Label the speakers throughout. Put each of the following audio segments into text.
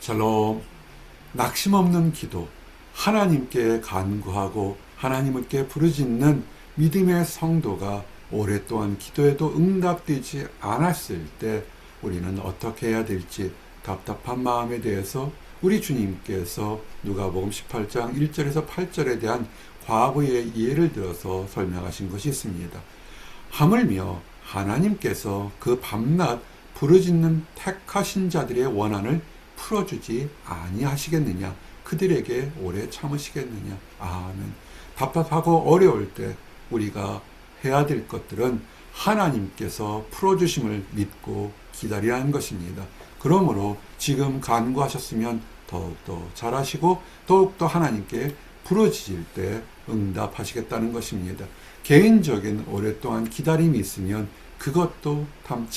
Speaker 1: 샬롬. 낙심없는 기도, 하나님께 간구하고 하나님께 부르짖는 믿음의 성도가 오랫동안 기도해도 응답되지 않았을 때 우리는 어떻게 해야 될지 답답한 마음에 대해서 우리 주님께서 누가복음 18장 1절에서 8절에 대한 과거의 예를 들어서 설명하신 것이 있습니다. 하물며 하나님께서 그 밤낮 부르짖는 택하신 자들의 원한을 풀어주지 아니하시겠느냐? 그들에게 오래 참으시겠느냐? 아멘. 답답하고 어려울 때 우리가 해야 될 것들은 하나님께서 풀어주심을 믿고 기다리라는 것입니다. 그러므로 지금 간구하셨으면 더욱더 잘하시고 더욱더 하나님께 부르짖을 때 응답하시겠다는 것입니다. 개인적인 오랫동안 기다림이 있으면 그것도 참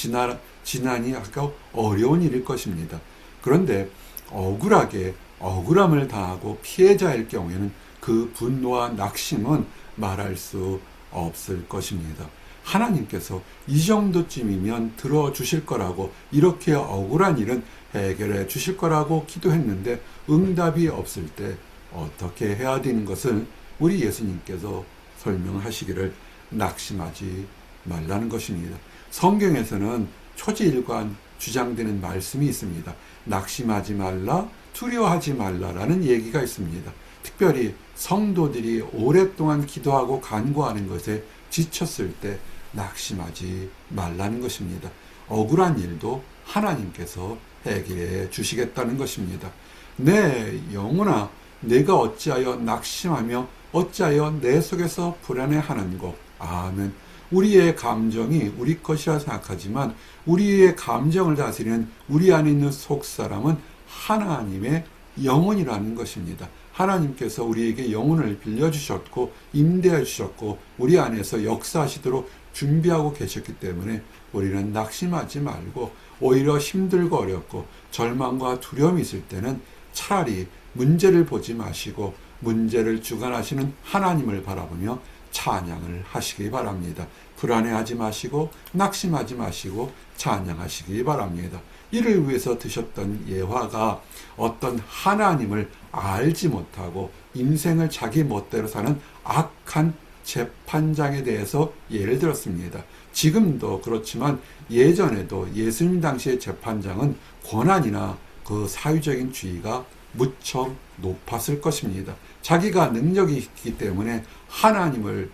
Speaker 1: 지난이 하고 어려운 일일 것입니다. 그런데 억울하게 억울함을 당하고 피해자일 경우에는 그 분노와 낙심은 말할 수 없을 것입니다. 하나님께서 이 정도쯤이면 들어주실 거라고, 이렇게 억울한 일은 해결해 주실 거라고 기도했는데 응답이 없을 때 어떻게 해야 되는 것을 우리 예수님께서 설명하시기를 낙심하지 말라는 것입니다. 성경에서는 초지일관 주장되는 말씀이 있습니다. 낙심하지 말라, 두려워하지 말라라는 얘기가 있습니다. 특별히 성도들이 오랫동안 기도하고 간구하는 것에 지쳤을 때 낙심하지 말라는 것입니다. 억울한 일도 하나님께서 해결해 주시겠다는 것입니다. 내 영혼아, 내가 어찌하여 낙심하며 어찌하여 내 속에서 불안해하는고. 아멘. 우리의 감정이 우리 것이라 생각하지만 우리의 감정을 다스리는 우리 안에 있는 속사람은 하나님의 영혼이라는 것입니다. 하나님께서 우리에게 영혼을 빌려주셨고 임대해 주셨고 우리 안에서 역사하시도록 준비하고 계셨기 때문에 우리는 낙심하지 말고, 오히려 힘들고 어렵고 절망과 두려움이 있을 때는 차라리 문제를 보지 마시고 문제를 주관하시는 하나님을 바라보며 찬양을 하시기 바랍니다. 불안해하지 마시고 낙심하지 마시고 찬양하시기 바랍니다. 이를 위해서 드셨던 예화가 어떤 하나님을 알지 못하고 인생을 자기 멋대로 사는 악한 재판장에 대해서 예를 들었습니다. 지금도 그렇지만 예전에도 예수님 당시의 재판장은 권한이나 그 사회적인 지위가 무척 높았을 것입니다. 자기가 능력이 있기 때문에 하나님을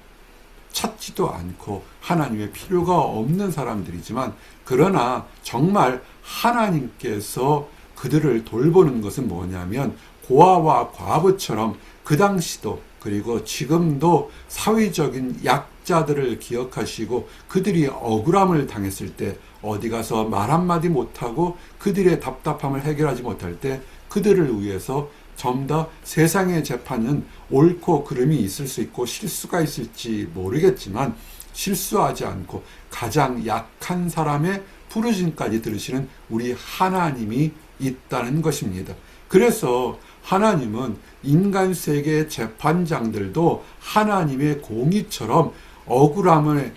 Speaker 1: 찾지도 않고 하나님의 필요가 없는 사람들이지만, 그러나 정말 하나님께서 그들을 돌보는 것은 뭐냐면 고아와 과부처럼 그 당시도 그리고 지금도 사회적인 약자들을 기억하시고 그들이 억울함을 당했을 때 어디 가서 말 한마디 못하고 그들의 답답함을 해결하지 못할 때 그들을 위해서 좀 더 세상의 재판은 옳고 그름이 있을 수 있고 실수가 있을지 모르겠지만 실수하지 않고 가장 약한 사람의 부르심까지 들으시는 우리 하나님이 있다는 것입니다. 그래서 하나님은 인간 세계의 재판장들도 하나님의 공의처럼 억울함을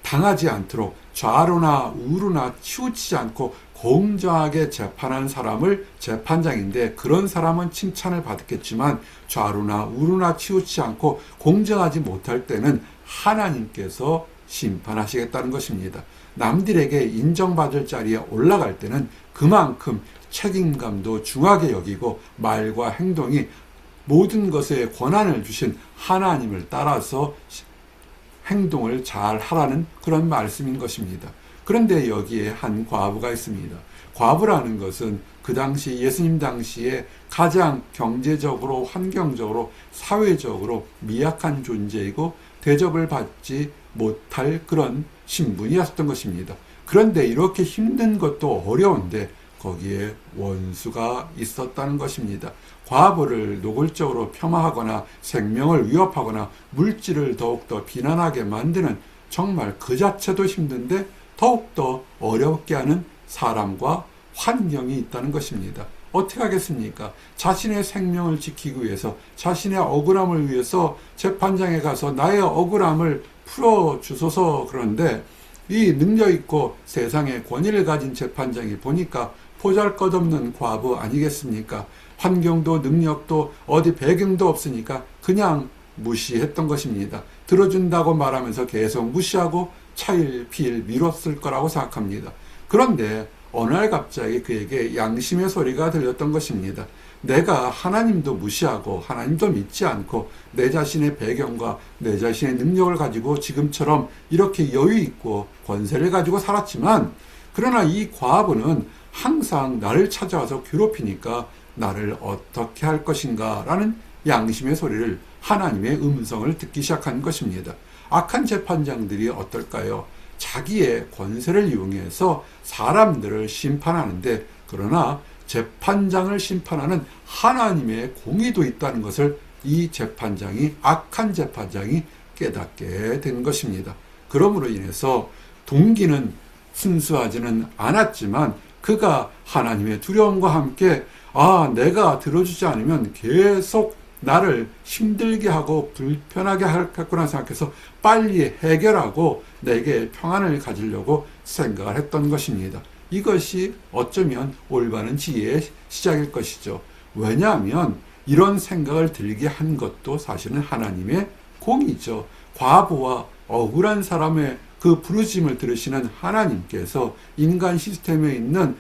Speaker 1: 당하지 않도록 좌로나 우로나 치우치지 않고 공정하게 재판하는 사람을 재판장인데, 그런 사람은 칭찬을 받겠지만 좌로나 우로나 치우치지 않고 공정하지 못할 때는 하나님께서 심판하시겠다는 것입니다. 남들에게 인정받을 자리에 올라갈 때는 그만큼 책임감도 중하게 여기고 말과 행동이 모든 것에 권한을 주신 하나님을 따라서 행동을 잘 하라는 그런 말씀인 것입니다. 그런데 여기에 한 과부가 있습니다. 과부라는 것은 그 당시 예수님 당시에 가장 경제적으로, 환경적으로, 사회적으로 미약한 존재이고 대접을 받지 못할 그런 신분이었던 것입니다. 그런데 이렇게 힘든 것도 어려운데 거기에 원수가 있었다는 것입니다. 과부를 노골적으로 폄하하거나 생명을 위협하거나 물질을 더욱더 비난하게 만드는, 정말 그 자체도 힘든데 더욱더 어렵게 하는 사람과 환경이 있다는 것입니다. 어떻게 하겠습니까? 자신의 생명을 지키기 위해서, 자신의 억울함을 위해서 재판장에 가서 나의 억울함을 풀어주소서. 그런데 이 능력 있고 세상에 권위를 가진 재판장이 보니까 보잘것없는 과부 아니겠습니까? 환경도 능력도 어디 배경도 없으니까 그냥 무시했던 것입니다. 들어준다고 말하면서 계속 무시하고 차일피일 미뤘을 거라고 생각합니다. 그런데 어느 날 갑자기 그에게 양심의 소리가 들렸던 것입니다. 내가 하나님도 무시하고 하나님도 믿지 않고 내 자신의 배경과 내 자신의 능력을 가지고 지금처럼 이렇게 여유 있고 권세를 가지고 살았지만, 그러나 이 과부는 항상 나를 찾아와서 괴롭히니까 나를 어떻게 할 것인가 라는 양심의 소리를, 하나님의 음성을 듣기 시작한 것입니다. 악한 재판장들이 어떨까요? 자기의 권세를 이용해서 사람들을 심판하는데, 그러나 재판장을 심판하는 하나님의 공의도 있다는 것을 이 재판장이, 악한 재판장이 깨닫게 된 것입니다. 그러므로 인해서 동기는 순수하지는 않았지만 그가 하나님의 두려움과 함께 내가 들어주지 않으면 계속 나를 힘들게 하고 불편하게 하겠구나 생각해서 빨리 해결하고 내게 평안을 가지려고 생각을 했던 것입니다. 이것이 어쩌면 올바른 지혜의 시작일 것이죠. 왜냐하면 이런 생각을 들게 한 것도 사실은 하나님의 공이죠. 과부와 억울한 사람의 그 부르심을 들으시는 하나님께서 인간 시스템에 있는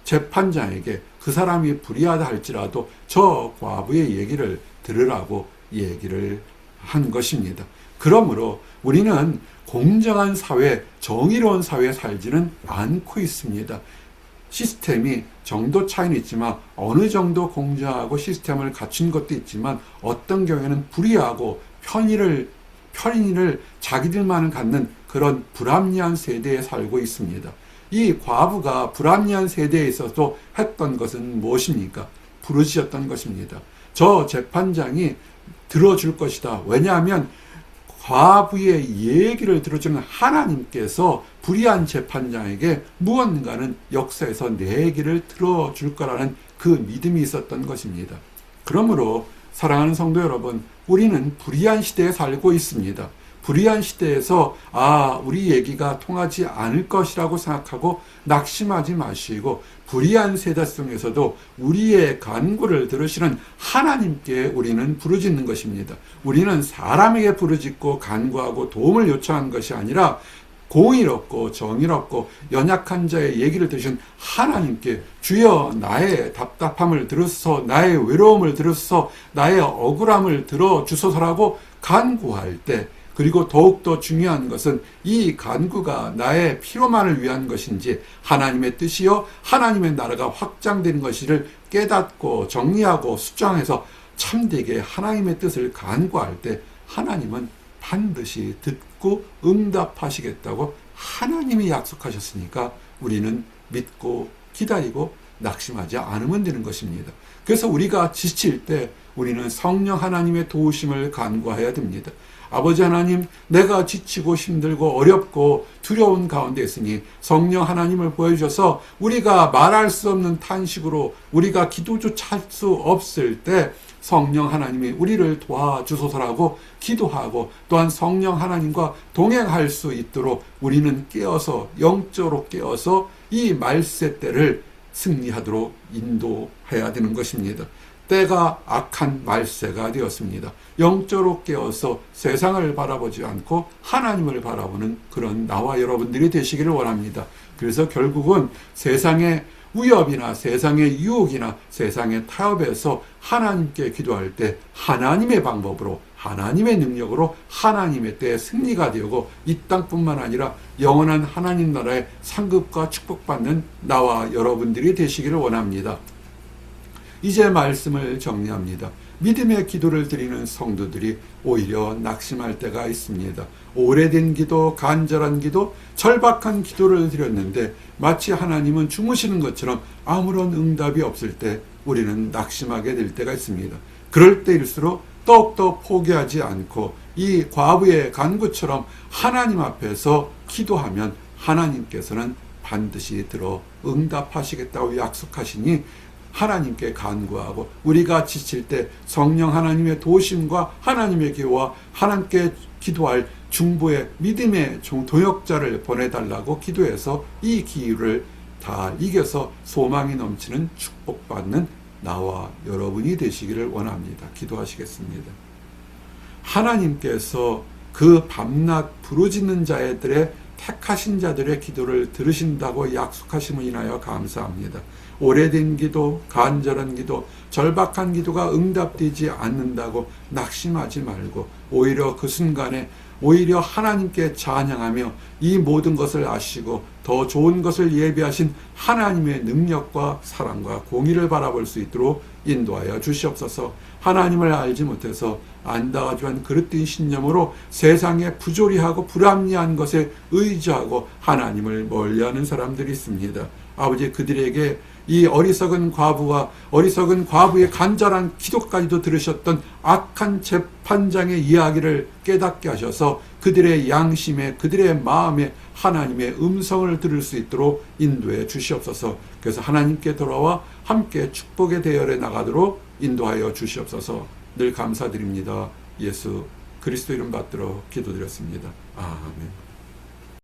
Speaker 1: 재판장에게 그 사람이 불의하다 할지라도 저 과부의 얘기를 들으라고 얘기를 한 것입니다. 그러므로 우리는 공정한 사회, 정의로운 사회에 살지는 않고 있습니다. 시스템이 정도 차이는 있지만 어느 정도 공정하고 시스템을 갖춘 것도 있지만 어떤 경우에는 불의하고 편의를 자기들만은 갖는 그런 불합리한 세대에 살고 있습니다. 이 과부가 불합리한 세대에 있어서 했던 것은 무엇입니까? 부르짖었던 것입니다. 저 재판장이 들어줄 것이다. 왜냐하면 과부의 얘기를 들어주는 하나님께서 불의한 재판장에게 무언가는 역사에서 내 얘기를 들어줄 거라는 그 믿음이 있었던 것입니다. 그러므로 사랑하는 성도 여러분, 우리는 불의한 시대에 살고 있습니다. 불의한 시대에서 우리 얘기가 통하지 않을 것이라고 생각하고 낙심하지 마시고, 불의한 세대 속에서도 우리의 간구를 들으시는 하나님께 우리는 부르짖는 것입니다. 우리는 사람에게 부르짖고 간구하고 도움을 요청한 것이 아니라 공의롭고 정의롭고 연약한 자의 얘기를 들으신 하나님께 주여 나의 답답함을 들으소서, 나의 외로움을 들으소서, 나의 억울함을 들어주소서라고 간구할 때, 그리고 더욱더 중요한 것은 이 간구가 나의 피로만을 위한 것인지 하나님의 뜻이요 하나님의 나라가 확장되는 것을 깨닫고 정리하고 수정해서 참되게 하나님의 뜻을 간구할 때 하나님은 반드시 듣고 응답하시겠다고 하나님이 약속하셨으니까 우리는 믿고 기다리고 낙심하지 않으면 되는 것입니다. 그래서 우리가 지칠 때 우리는 성령 하나님의 도우심을 간구해야 됩니다. 아버지 하나님, 내가 지치고 힘들고 어렵고 두려운 가운데 있으니 성령 하나님을 보여주셔서 우리가 말할 수 없는 탄식으로 우리가 기도조차 할 수 없을 때 성령 하나님이 우리를 도와주소서라고 기도하고, 또한 성령 하나님과 동행할 수 있도록 우리는 깨어서, 영적으로 깨어서 이 말세 때를 승리하도록 인도해야 되는 것입니다. 때가 악한 말세가 되었습니다. 영적으로 깨어서 세상을 바라보지 않고 하나님을 바라보는 그런 나와 여러분들이 되시기를 원합니다. 그래서 결국은 세상의 위협이나 세상의 유혹이나 세상의 타협에서 하나님께 기도할 때 하나님의 방법으로, 하나님의 능력으로 하나님의 때에 승리가 되고 이 땅뿐만 아니라 영원한 하나님 나라의 상급과 축복받는 나와 여러분들이 되시기를 원합니다. 이제 말씀을 정리합니다. 믿음의 기도를 드리는 성도들이 오히려 낙심할 때가 있습니다. 오래된 기도, 간절한 기도, 절박한 기도를 드렸는데 마치 하나님은 주무시는 것처럼 아무런 응답이 없을 때 우리는 낙심하게 될 때가 있습니다. 그럴 때일수록 더욱더 포기하지 않고 이 과부의 간구처럼 하나님 앞에서 기도하면 하나님께서는 반드시 들어 응답하시겠다고 약속하시니 하나님께 간구하고, 우리가 지칠 때 성령 하나님의 도심과 하나님의 기도와 하나님께 기도할 중보의 믿음의 동역자를 보내달라고 기도해서 이 기회를 다 이겨서 소망이 넘치는 축복받는 나와 여러분이 되시기를 원합니다. 기도하시겠습니다. 하나님께서 그 밤낮 부르짖는 자들의 택하신 자들의 기도를 들으신다고 약속하심을 인하여 감사합니다. 오래된 기도, 간절한 기도, 절박한 기도가 응답되지 않는다고 낙심하지 말고 오히려 그 순간에 오히려 하나님께 찬양하며 이 모든 것을 아시고 더 좋은 것을 예비하신 하나님의 능력과 사랑과 공의를 바라볼 수 있도록 인도하여 주시옵소서. 하나님을 알지 못해서 안다가지만 그릇된 신념으로 세상에 부조리하고 불합리한 것에 의지하고 하나님을 멀리하는 사람들이 있습니다. 아버지, 그들에게 이 어리석은 과부와 어리석은 과부의 간절한 기도까지도 들으셨던 악한 재판장의 이야기를 깨닫게 하셔서 그들의 양심에 그들의 마음에 하나님의 음성을 들을 수 있도록 인도해 주시옵소서. 그래서 하나님께 돌아와 함께 축복의 대열에 나가도록 인도하여 주시옵소서. 늘 감사드립니다. 예수 그리스도 이름 받들어 기도드렸습니다. 아멘.